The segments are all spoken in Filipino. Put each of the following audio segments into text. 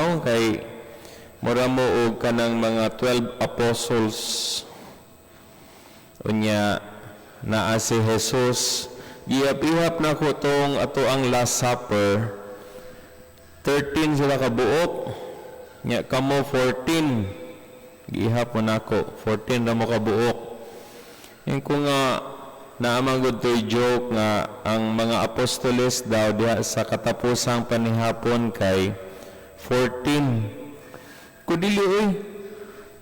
no, kay mura mo og kanang mga 12 apostles unya naa si Jesus. Gihap-ihap na ko tong ato ang Last Supper. 13 sila kabuok, nya kamo 14. Gihap mo na ko, 14 na mo kabuok. Yung ko nga naamang to'y joke nga ang mga apostoles daw diha sa katapusang panihapon kay 14. Kudili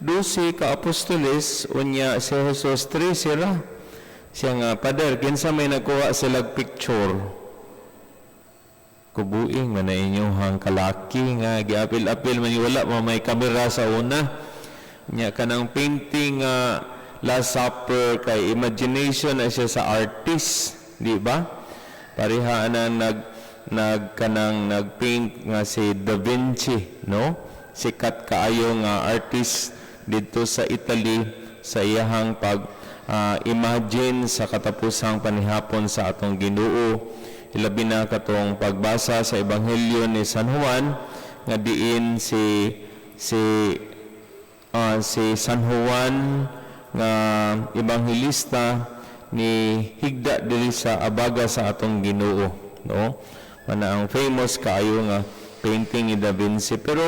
12 ka apostoles unya si Jesus 3 sila. Siya nga, Pader, kinsa may nakuha sila picture? Kubuing man na inyong kalaki nga giapil-apil man wala may kamera sa una. Nya kanang painting Last Supper kay imagination na siya sa artist, di ba? Pareha na nagpaint nga si Da Vinci, no? Sikat kaayo nga artist dito sa Italy sa iyahang imagine sa katapusang panihapon sa atong Ginoo. Ilabi na katong pagbasa sa Ebanghelyo ni San Juan nga diin si San Juan nga ebanghelista ni higda diri sa abaga sa atong Ginoo, no? Mana ang famous kaayo nga painting ni Da Vinci, pero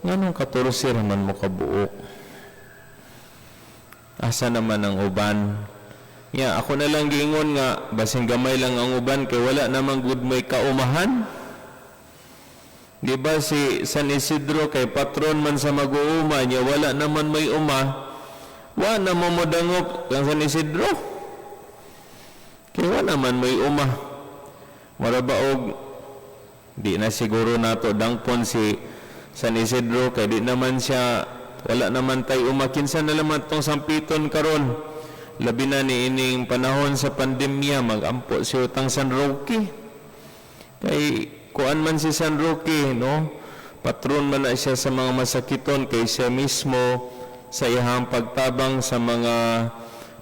nganong 14 raman mo kabuok? Asa naman ang uban? Ako na lang giingon nga basing gamay lang ang uban kay wala namang good may kaumahan. Di ba si San Isidro kay patron man sa mag-uuma niya, wala naman may uma. Wa na mamodangop kang San Isidro. Kaya wa naman may uma. Marabaog, di na siguro nato dangpon si San Isidro kay di naman siya, wala naman tay uma. Kinsa na naman tong sampiton karon. Labi na ni ining panahon sa pandemya, mag-ampo si utang San Roque. Kay kuan man si San Roque, no? Patron man na siya sa mga masakiton kay siya mismo sa iyang pagtabang sa mga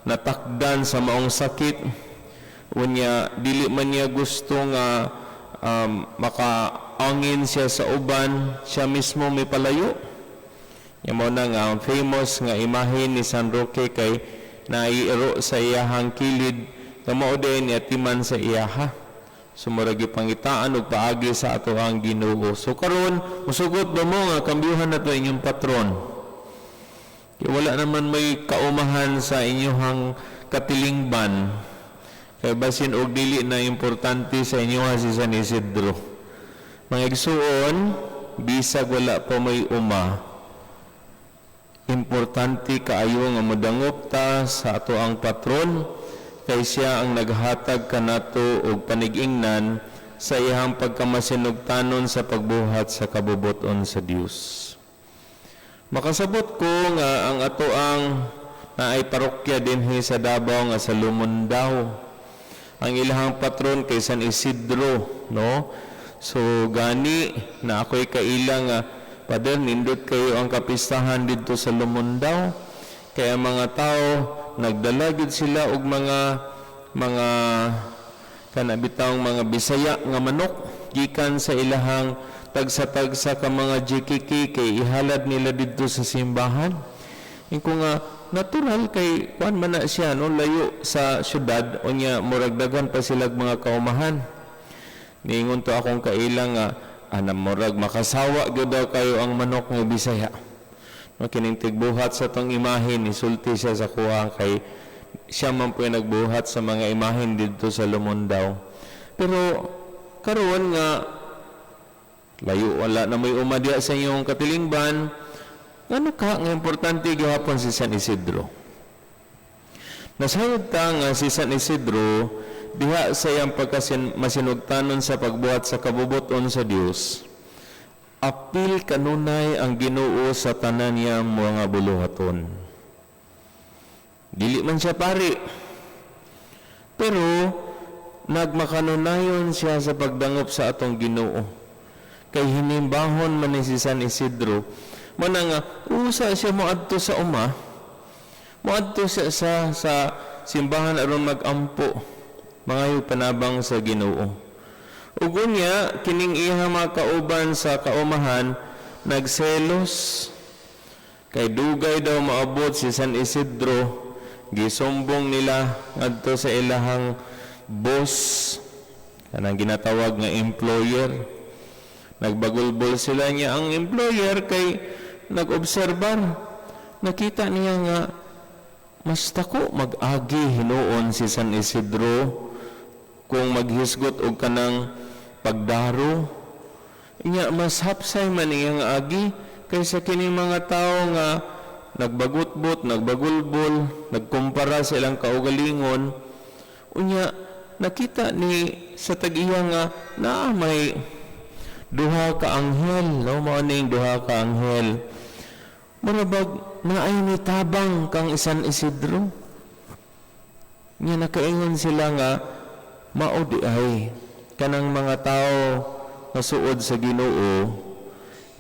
natakdan sa maong sakit. Unya, dili man niya gusto nga makaangin siya sa uban, siya mismo may palayo. Yan mo na nga, famous nga imahe ni San Roque kay naiiro sa iyahang kilid na mauday niya timan sa iyaha. Sumuragi pangitaan o paagi sa ato ang Ginoo. So karon musugot ba mo nga kambyuhan na to inyong patron? Wala naman may kaumahan sa inyong katilingban. Kaya basin og dili na importante sa inyo si San Isidro. Mga igsuon, bisag wala pa may uma. Importante kaayo nga modangop ta sa ato ang patron kay siya ang naghatag kanato og panigingnan sa iyang pagkamasinugtanon sa pagbuhat sa kabubuton sa Dios. Makasabot ko nga ang ato ang naay parokya dinhi sa Davao nga sa Lumundaw. Ang ilahang patron kay San Isidro, no? So gani na ako'y kailang Pader, nindot kayo ang kapistahan dito sa Lumundaw. Kaya mga tao nagdalagid sila og mga kanabitang mga Bisaya nga manok gikan sa ilahang tagsa-tagsa ka mga jikiki kay ihalad nila dito sa simbahan. Iko nga natural kay kuan man na siya no, layo sa syudad unya muragdagan pa sila mga kaumahan. Niingon to akong kailang nga murag makasawa gyud daw kayo ang manok nga Bisaya. No, kining tigbuhat sa tong imahen isulti siya sa kuha kay siya man po nagbuhat sa mga imahen dito sa Lumundaw. Pero karon nga layo wala na may umadya sa inyong katilingban, ano ka nga importante gihapon si San Isidro? Nasayod ta nga si San Isidro diha sa iyang pagkamasinugtanon sa pagbuhat sa kabubuton sa Dios. Apil kanunay ang Ginoo sa tanan niya mga buluhaton. Dili man siya pari, pero nagmakanunayon siya sa pagdangop sa atong Ginoo. Kay hinimbahon man ni si San Isidro, mana nga usa siya moadto sa uma, moadto siya sa simbahan aron mag-ampo, mga panabang sa Ginoo. Ug unya kining iha mga kauban sa kaumahan nagselos. Kay dugay daw maabot si San Isidro, gisumbong nila ngadto sa ilahang boss, kanang ginatawag nga employer. Nagbagulbol sila niya. Ang employer kay nag-obserbar. Nakita niya nga, mas tako mag-agi hinuon si San Isidro kung maghisgot og kanang pagdaro. Inya mas hapsay man iyang agi kaysa kining mga tao nga nagbagutbot, nagbagulbol, nagkumpara sa ilang kaugalingon. Unya, nakita ni sa tag-iya nga na may duha ka anghel, no? Maoning duha ka anghel. Marabag na ay nitabang kang San Isidro. Nga nakaingon sila nga maudi ay kanang mga tao nga suod sa Ginoo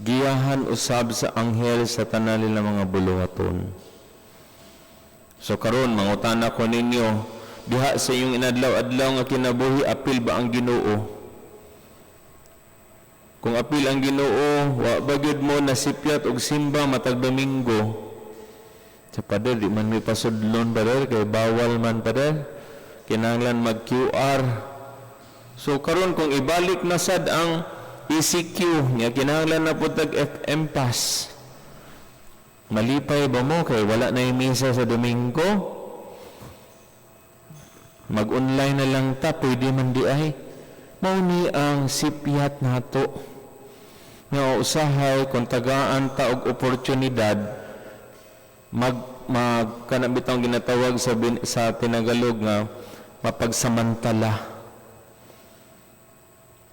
giyahan usab sa anghel sa tanan nila mga buluhaton. So karon mangutana ko ninyo, diha sa inyong inadlaw-adlaw nga kinabuhi, apil ba ang Ginoo? Kung apil ang Ginoo, wa ba gyud mo nasipyat og simba matag Domingo? Sa pader di man may pasudlon pader kay bawal man pader. Kinahanglan mag-QR. So karon kung ibalik na sad ang ECQ, nga kinahanglan na po tag-FM pass. Malipay ba mo kay wala na yung misa sa Domingo? Mag-online na lang ta, pwede man di ay. Mauni ang sipyat nato. Nga usahay, kung tagaan ta og oportunidad, kanabit ang ginatawag sa tinagalog nga, mapagsamantala.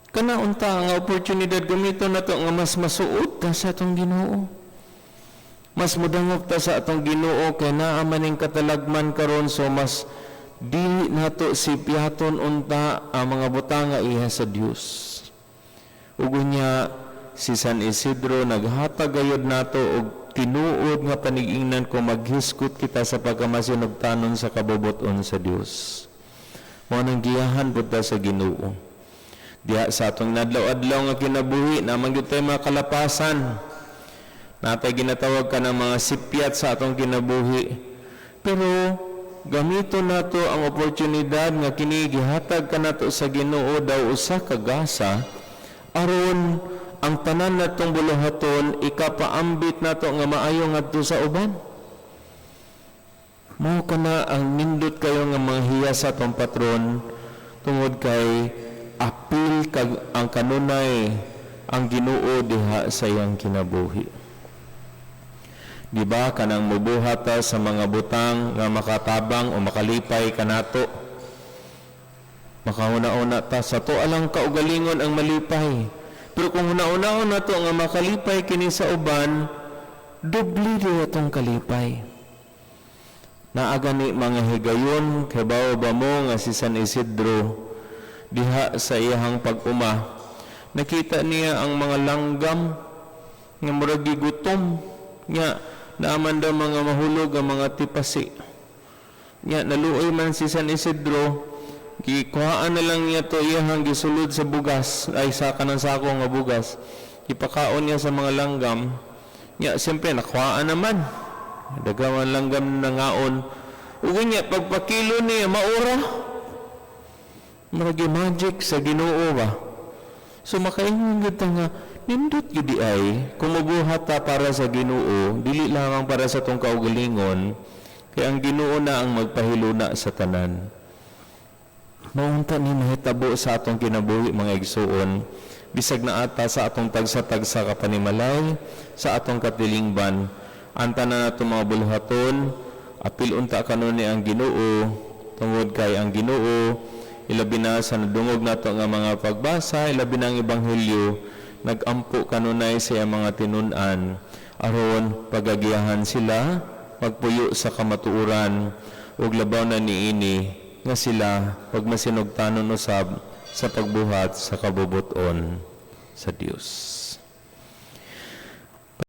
Kana unta nga oportunidad gamiton nato nga mas masuod ta sa atong Ginoo. Mas mudangog ta sa atong Ginoo kay naa maning katalagman karon, so mas dili nato sipyaton unta ang mga butang nga iha sa Dios. Ug unya si San Isidro naghatag gayud nato og tinuod nga panig-ingnan kung maghiskot kita sa pagkamasinugtanon sa kabubuton sa Dios. Mao nang giyahan pud ta sa Ginoo. Diya sa atong nadlaw-adlaw nga kinabuhi naman gyud tay mga kalapasan. Natay ginatawag ka ng mga sipyat sa atong kinabuhi. Pero gamito nato ang oportunidad nga kini gihatag kanato sa Ginoo daw usa ka gasa aron ang tanan natong buluhaton ikapaambit nato nga maayo ngadto sa uban. Mao kana ang nindot kayo nga mga hiya sa atong patron tungod kay apil kag ang kanunay ang Ginoo diha sa iyang kinabuhi. Di ba kanang mubuhat ta sa mga butang nga makatabang o makalipay kanato? Makahuna-una ta sa to alang kaugalingon ang malipay. Pero kung huna-una nato nga makalipay kini sa uban, dubli di atong kalipay. Naagani mga higayon kay bao ba mo nga si San Isidro diha sa iyang pag-uma, nakita niya ang mga langgam nga murag gigutom nga naaman daw mga mahulog ang mga tipasi. Nga naluoy man si San Isidro, gikuhaan na lang niya to iyang gisulod sa bugas, ay sa kanang sako nga bugas. Ipakaon niya sa mga langgam. Nga siyempre nakuhaan naman. Dagaman langgam na ngaon. Ug niya pagpakilo niya maura. Maragi magic sa Ginoo ba? So makaingon gyud ta nga nindot gyud di ay kung mabuhat ta para sa Ginoo, dili lamang para sa tong kaugalingon, kay ang Ginoo na ang magpahiluna sa tanan. Maunta ni mahitabo sa atong kinabuhi mga igsuon, bisag na ata sa atong tagsa-tagsa kapanimalay, sa atong katilingban, anta na nato mga buluhaton, apil unta kanuni ang Ginoo, tungod kay ang Ginoo ilabi na sa nadungog nato nga mga pagbasa, ilabi na ang Ebanghelyo, nagampo kanunay sa mga tinun-an, aron pagagiyahan sila, magpuyo sa kamatuuran, ug labaw na niini, nga sila, pagmasinugtanon usab sa pagbuhat sa kabubuton sa Dios.